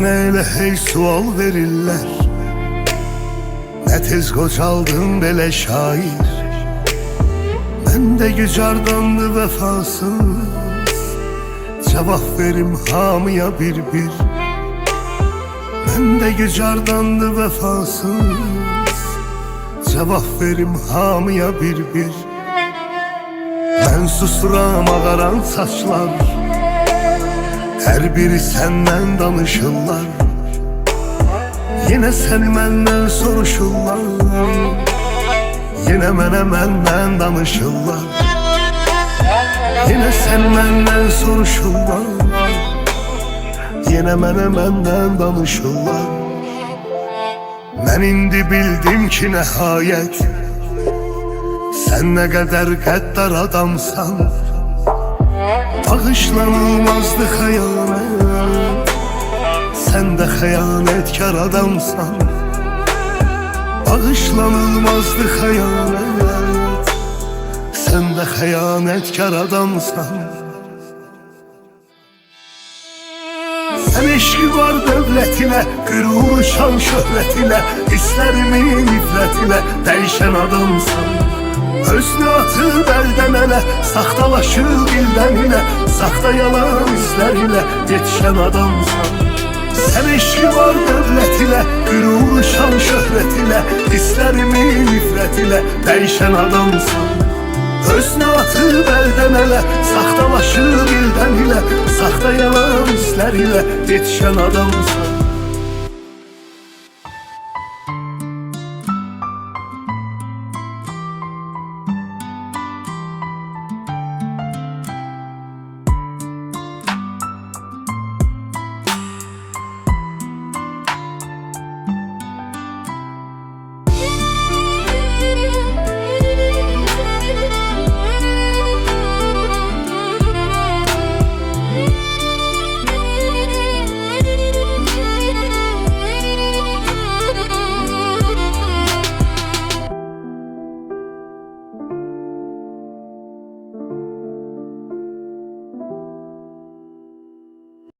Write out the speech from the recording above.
Sənə elə hey sual verirlər, nə tez qocaldın belə şair. Məndə gücardandı vəfasız, cavab verim hamıya bir-bir. Məndə gücardandı vəfasız, cavab verim hamıya bir-bir. Mən susuram ağaran saçlar, hər biri səndən danışırlar. Yenə səni məndən soruşurlar, yenə mənə məndən danışırlar. Yenə səni məndən soruşurlar, yenə mənə məndən danışırlar. Mən indi bildim ki nəhayət, sən nə qədər qəddar adamsan. Bağışlanılmazdı xəyanət, sən də xəyanətkar adamsan. Bağışlanılmazdı xəyanət, sən də xəyanətkar adamsan. Sən eşqi var dövlətinə, qürur şan şöhrətinə, hisslərimin iflətinə dəyişən adamsan. Özünü atıb əldən ələ, saxtalaşıb ildən ilə, saxta yalan izlərinə yetişən adamsan. Sən eşqi var dövlətinə, qürur şan şöhrətinə, hisslərimin iflətinə dəyişən adamsan. Özünü atıb əldən ələ, saxtalaşıb ildən ilə, saxta yalan izlərinə yetişən adamsan.